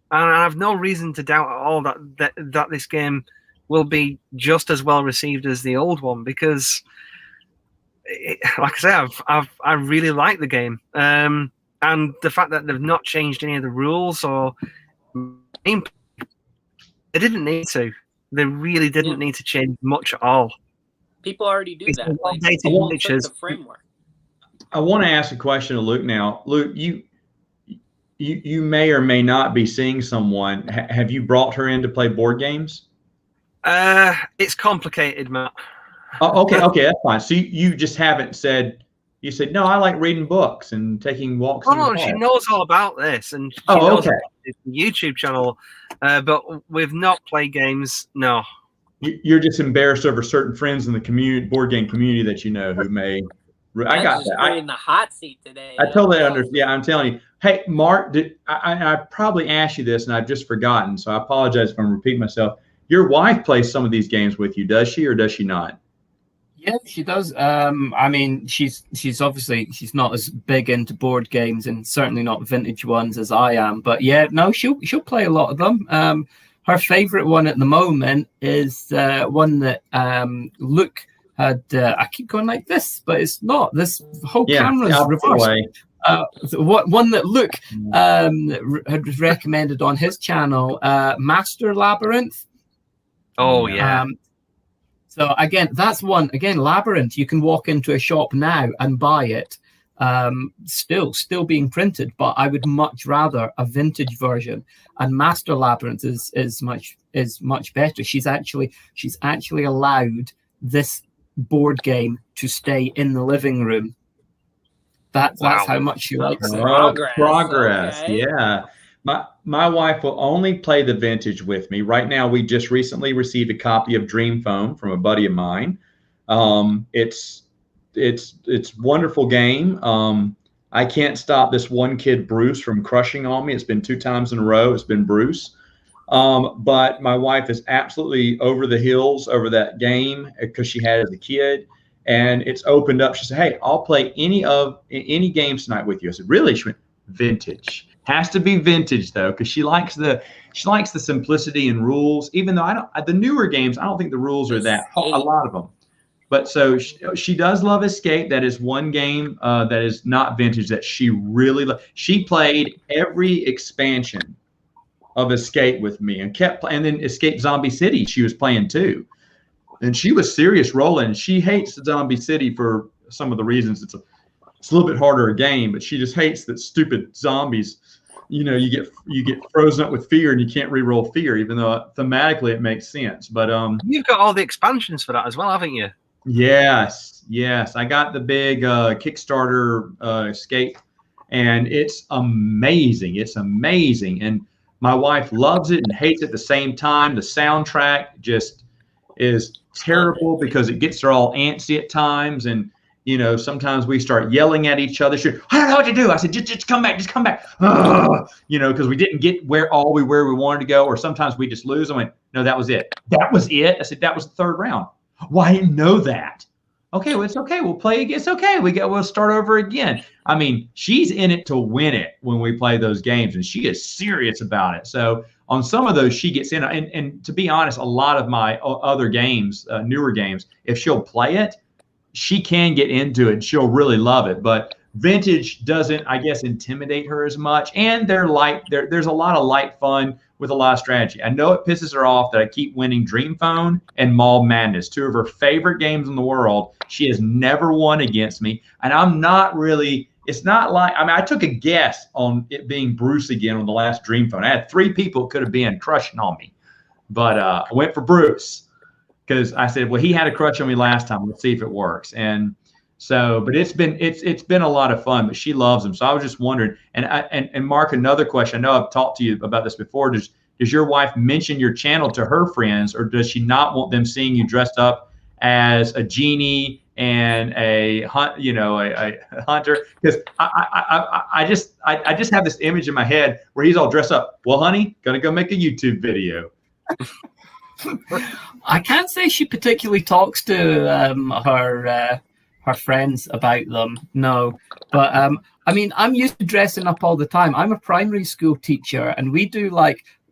And I have no reason to doubt at all that this game will be just as well received as the old one, because, like I say, I really like the game, and the fact that they've not changed any of the rules or they didn't need to. They really didn't need to change much at all. People already do that. Like, the framework. I want to ask a question to Luke now. Luke, you may or may not be seeing someone. Have you brought her in to play board games? It's complicated, Matt. Oh, okay, that's fine. So you just haven't said. You said no. I like reading books and taking walks. Oh no, she knows all about this, and she knows about the YouTube channel, but we've not played games. No. You're just embarrassed over certain friends in the board game community that you know who may. I got that. I'm in the hot seat today. I totally understand. Yeah, I'm telling you. Hey, Mark, I probably asked you this and I've just forgotten, so I apologize if I'm repeating myself. Your wife plays some of these games with you, does she, or does she not? Yeah, she does. I mean, she's obviously not as big into board games, and certainly not vintage ones as I am. But yeah, no, she'll play a lot of them. Her favorite one at the moment is one that Luke had. I keep going like this, but it's not. This whole camera's reversed. One that Luke had recommended on his channel, Master Labyrinth. Oh yeah. So again, that's one. Again, Labyrinth. You can walk into a shop now and buy it. Still being printed, but I would much rather a vintage version. And Master Labyrinth is much better. She's actually allowed this board game to stay in the living room. That's how much she likes it. Progress. Okay. Yeah. My wife will only play the vintage with me. Right now, we just recently received a copy of Dream Foam from a buddy of mine. It's wonderful game. I can't stop this one kid, Bruce, from crushing on me. It's been 2 times in a row. It's been Bruce. But my wife is absolutely over the hills over that game because she had it as a kid. And it's opened up. She said, "Hey, I'll play any games tonight with you." I said, "Really?" She went, "Vintage. Has to be vintage though, because she likes the simplicity and rules. Even though the newer games, I don't think the rules are that a lot of them. But so she does love Escape. That is one game that is not vintage that she really loves. She played every expansion of Escape with me and kept playing. And then Escape Zombie City she was playing too. And she was serious rolling. She hates Zombie City for some of the reasons. It's a little bit harder a game, but she just hates that stupid zombies. You know, you get frozen up with fear and you can't re-roll fear, even though thematically it makes sense. But you've got all the expansions for that as well, haven't you? Yes, yes. I got the big Kickstarter escape, and it's amazing. It's amazing. And my wife loves it and hates it at the same time. The soundtrack just is terrible because it gets her all antsy at times. And, sometimes we start yelling at each other. I don't know what to do. I said, just come back, just come back. Because we didn't get where we wanted to go. Or sometimes we just lose. I went, no, that was it. That was it. I said, that was the third round. Well, I didn't know that. Okay, well, it's okay. We'll play again. It's okay. We'll start over again. I mean, she's in it to win it when we play those games, and she is serious about it. So on some of those, she gets in. And to be honest, a lot of my other games, newer games, if she'll play it, she can get into it and she'll really love it. But vintage doesn't, I guess, intimidate her as much. And they're light. There's a lot of light fun with a lot of strategy. I know it pisses her off that I keep winning Dream Phone and Mall Madness, two of her favorite games in the world. She has never won against me. And I'm not really, it's not like, I mean, I took a guess on it being Bruce again on the last Dream Phone. I had 3 people who could have been crushing on me. But I went for Bruce because I said, well, he had a crush on me last time. Let's see if it works. And so, but it's been a lot of fun, but she loves them. So I was just wondering, and Mark, another question. I know I've talked to you about this before. Does your wife mention your channel to her friends, or does she not want them seeing you dressed up as a genie and a hunter? Because I just have this image in my head where he's all dressed up. Well, honey, gonna go make a YouTube video. I can't say she particularly talks to her friends about them, no. But I mean, I'm used to dressing up all the time. I'm a primary school teacher, and we do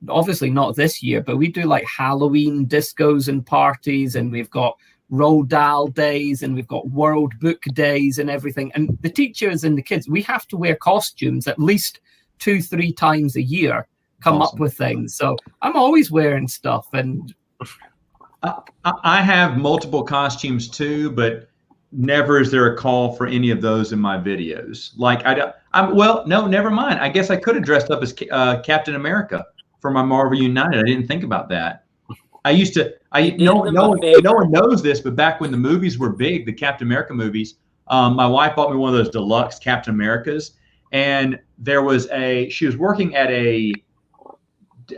obviously not this year, but we do Halloween discos and parties, and we've got Roald Dahl days, and we've got World Book days and everything. And the teachers and the kids, we have to wear costumes at least 2-3 times a year, come Awesome. up with things. So I'm always wearing stuff. And I have multiple costumes too, but never is there a call for any of those in my videos. No, never mind. I guess I could have dressed up as Captain America for my Marvel United. I didn't think about that. No one knows this, but back when the movies were big, the Captain America movies, my wife bought me one of those deluxe Captain Americas, and she was working at a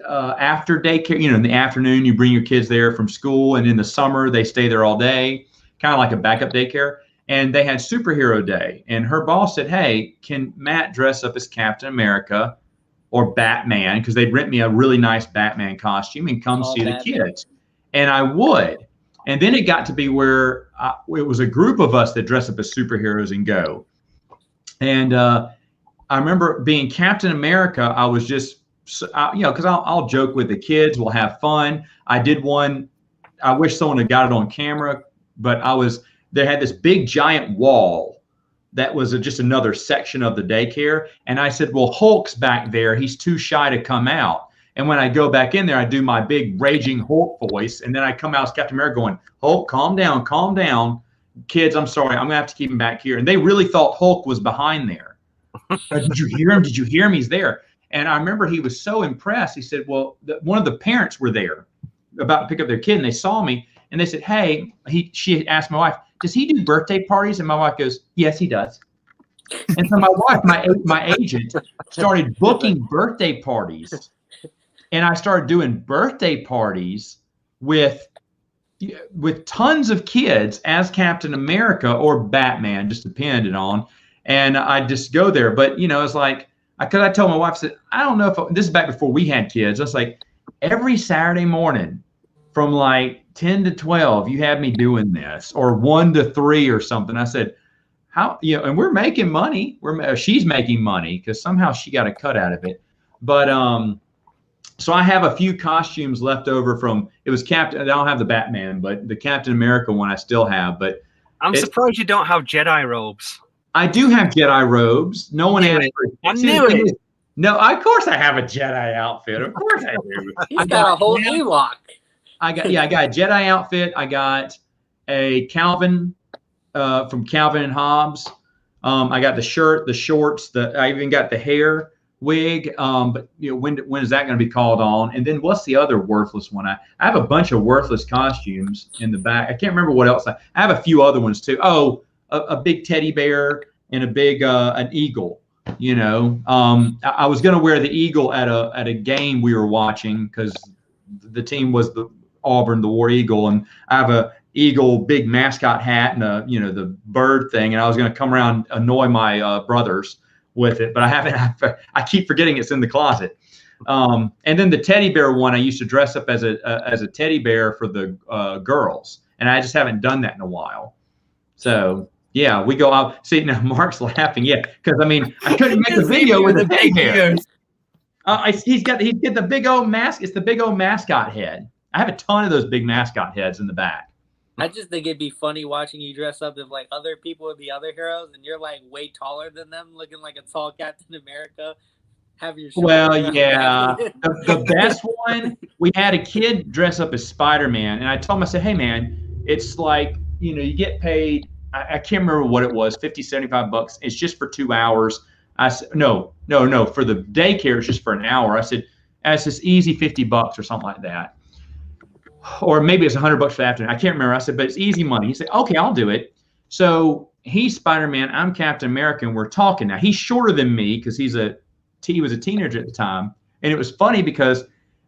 after daycare. In the afternoon you bring your kids there from school, and in the summer they stay there all day, kind of like a backup daycare. And they had superhero day, and her boss said, hey, can Matt dress up as Captain America or Batman? Because they'd rent me a really nice Batman costume and come see the kids. And I would. And then it got to be where it was a group of us that dress up as superheroes and go. And I remember being Captain America. I was just, because I'll joke with the kids. We'll have fun. I did one. I wish someone had got it on camera, but they had this big giant wall that was just another section of the daycare. And I said, well, Hulk's back there. He's too shy to come out. And when I go back in there, I do my big raging Hulk voice. And then I come out as Captain America going, Hulk, calm down, calm down. Kids, I'm sorry. I'm going to have to keep him back here. And they really thought Hulk was behind there. Did you hear him? Did you hear him? He's there. And I remember he was so impressed. He said, well, one of the parents were there about to pick up their kid, and they saw me. And they said, hey, she asked my wife, does he do birthday parties? And my wife goes, yes, he does. And so my wife, my agent, started booking birthday parties. And I started doing birthday parties with tons of kids as Captain America or Batman, just depended on. And I just go there. But, it's like, because I told my wife, I said, I don't know if this is back before we had kids. I was like, every Saturday morning from 10 to 12, you have me doing this, or 1 to 3 or something. I said, how, and we're making money. She's making money because somehow she got a cut out of it. But, so I have a few costumes left over from, it was Captain, I don't have the Batman, but the Captain America one I still have. But I'm surprised you don't have Jedi robes. I do have Jedi robes. No one asked for it. I knew it. No, of course I have a Jedi outfit. Of course I do. He's got a whole Ewok. I got a Jedi outfit. I got a Calvin from Calvin and Hobbes. I got the shirt, the shorts, I even got the hair wig. But when is that going to be called on? And then what's the other worthless one? I have a bunch of worthless costumes in the back. I can't remember what else. I have a few other ones too. Oh, a big teddy bear and a big an eagle. I was going to wear the eagle at a game we were watching because the team was the Auburn, the War Eagle, and I have a eagle big mascot hat and the bird thing, and I was going to come around annoy my brothers with it, but I haven't. I keep forgetting it's in the closet. And then the teddy bear one, I used to dress up as a teddy bear for the girls, and I just haven't done that in a while. So yeah, we go out. See, now Mark's laughing. Yeah, because I couldn't make a video with a teddy bear. He's got the big old mask. It's the big old mascot head. I have a ton of those big mascot heads in the back. I just think it'd be funny watching you dress up as like other people with the other heroes, and you're like way taller than them, looking like a tall Captain America. Have your yeah. The best one, we had a kid dress up as Spider-Man, and I told him, I said, hey man, it's like, you get paid, I can't remember what it was, $50-$75. It's just for 2 hours. I said, no, for the daycare, it's just for an hour. I said, it's just easy $50 or something like that. Or maybe it's $100 for the afternoon. I can't remember. I said, but it's easy money. He said, okay, I'll do it. So he's Spider-Man. I'm Captain America, and we're talking now. He's shorter than me because he was a teenager at the time. And it was funny because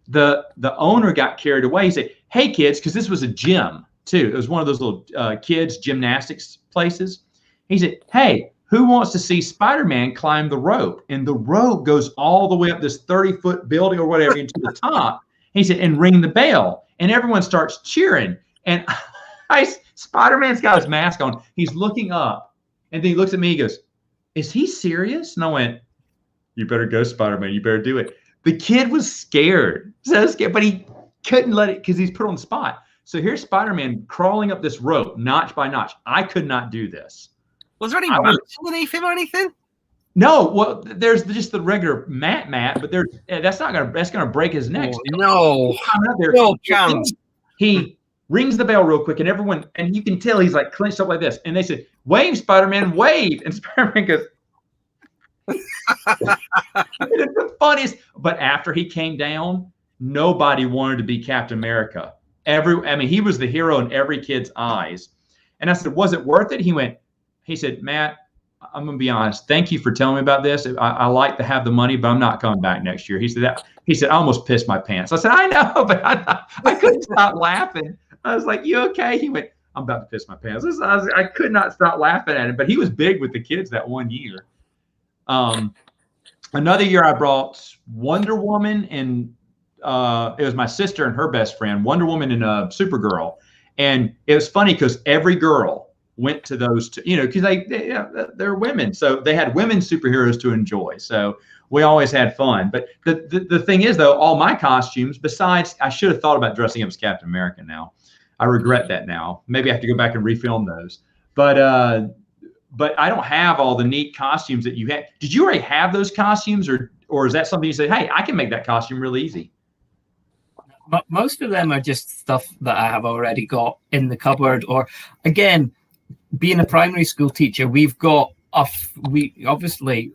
the owner got carried away. He said, hey, kids, because this was a gym, too. It was one of those little kids' gymnastics places. He said, hey, who wants to see Spider-Man climb the rope? And the rope goes all the way up this 30-foot building or whatever into the top. He said, and ring the bell. And everyone starts cheering. And Spider-Man's got his mask on. He's looking up. And then he looks at me. He goes, is he serious? And I went, you better go, Spider-Man. You better do it. The kid was scared. So scared. But he couldn't let it because he's put on the spot. So here's Spider-Man crawling up this rope, notch by notch. I could not do this. Was there any ropes underneath him or anything? No, well, there's just the regular mat, but that's gonna break his neck. Oh, no chance. He rings the bell real quick, and everyone, and you can tell he's like clenched up like this. And they said, "Wave, Spider-Man, wave!" And Spider-Man goes. It's the funniest. But after he came down, nobody wanted to be Captain America. He was the hero in every kid's eyes. And I said, "Was it worth it?" He said, "Matt, I'm going to be honest. Thank you for telling me about this. I like to have the money, but I'm not coming back next year." He said, I almost pissed my pants. I said, I know, but I couldn't stop laughing. I was like, you okay? He went, I'm about to piss my pants. I could not stop laughing at him, but he was big with the kids that one year. Another year I brought Wonder Woman and it was my sister and her best friend, Wonder Woman and Supergirl. And it was funny because every girl went to those two, because they're women. So they had women superheroes to enjoy. So we always had fun. But the thing is, though, all my costumes, besides, I should have thought about dressing up as Captain America now. I regret that now. Maybe I have to go back and refilm those. But I don't have all the neat costumes that you had. Did you already have those costumes, or is that something you say, hey, I can make that costume real easy? But most of them are just stuff that I have already got in the cupboard. Or again, being a primary school teacher, we've got we obviously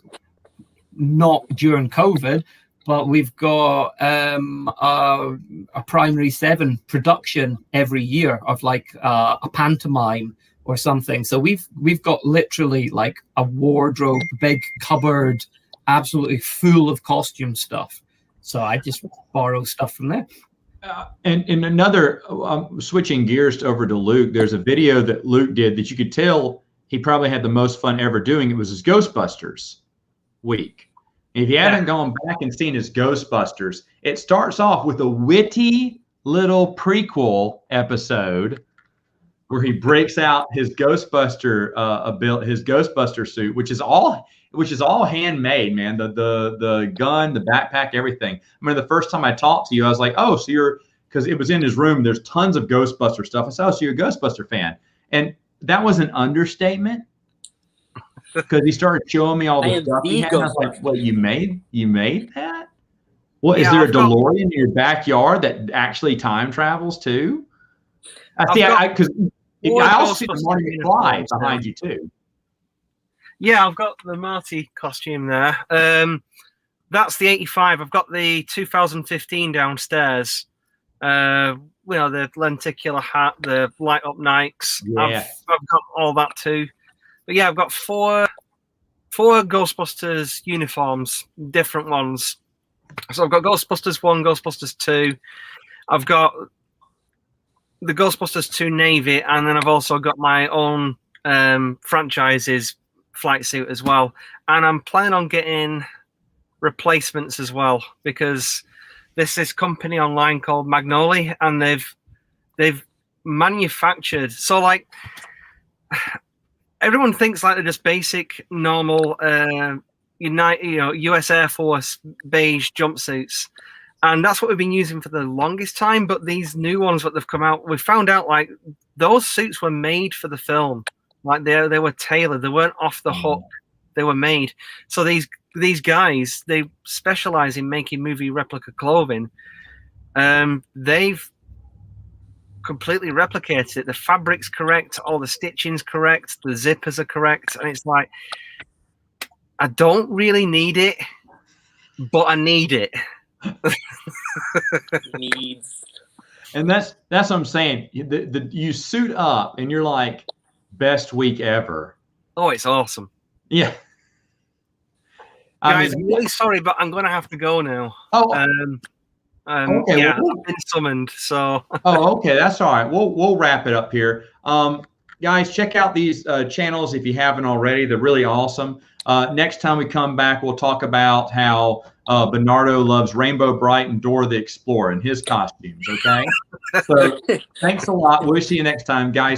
not during COVID, but we've got a primary 7 production every year of like a pantomime or something. So we've got literally like a wardrobe, big cupboard, absolutely full of costume stuff. So I just borrow stuff from there. And in another, switching gears over to Luke, there's a video that Luke did that you could tell he probably had the most fun ever doing. It was his Ghostbusters week. If you haven't gone back and seen his Ghostbusters, it starts off with a witty little prequel episode where he breaks out his Ghostbuster his Ghostbuster suit, which is all handmade, man. The gun, the backpack, everything. I remember the first time I talked to you, I was like, oh, so because it was in his room. There's tons of Ghostbuster stuff. I said, oh, so you're a Ghostbuster fan. And that was an understatement because he started showing me all the stuff he had. I was like, what, you made that? Well, is there a DeLorean in your backyard that actually time travels too? I also see the Marty McFly behind you too. Yeah, I've got the Marty costume there. That's the 85. I've got the 2015 downstairs. You know, the lenticular hat, the light up Nikes. Yeah. I've got all that too. But yeah, I've got four Ghostbusters uniforms, different ones. So I've got Ghostbusters 1, Ghostbusters 2. I've got the Ghostbusters 2 Navy, and then I've also got my own franchise's flight suit as well. And I'm planning on getting replacements as well, because there's this company online called Magnoli, and they've manufactured, so like everyone thinks like they're just basic normal US Air Force beige jumpsuits, and that's what we've been using for the longest time. But these new ones that they've come out, we found out like those suits were made for the film, like they were tailored, they weren't off the hook, they were made. So these guys, they specialize in making movie replica clothing. They've completely replicated it. The fabric's correct, all the stitching's correct, the zippers are correct, and it's like, I don't really need it, but I need it. Needs. And that's what I'm saying. You suit up and you're like, best week ever. Oh, it's awesome. Yeah. Guys, I'm really sorry, but I'm going to have to go now. Oh, okay. Yeah, I've been summoned, so. Oh, okay. That's all right. We'll wrap it up here. Guys, check out these channels if you haven't already. They're really awesome. Next time we come back, we'll talk about how Bernardo loves Rainbow Bright and Dora the Explorer and his costumes, okay? So thanks a lot. We'll see you next time, guys.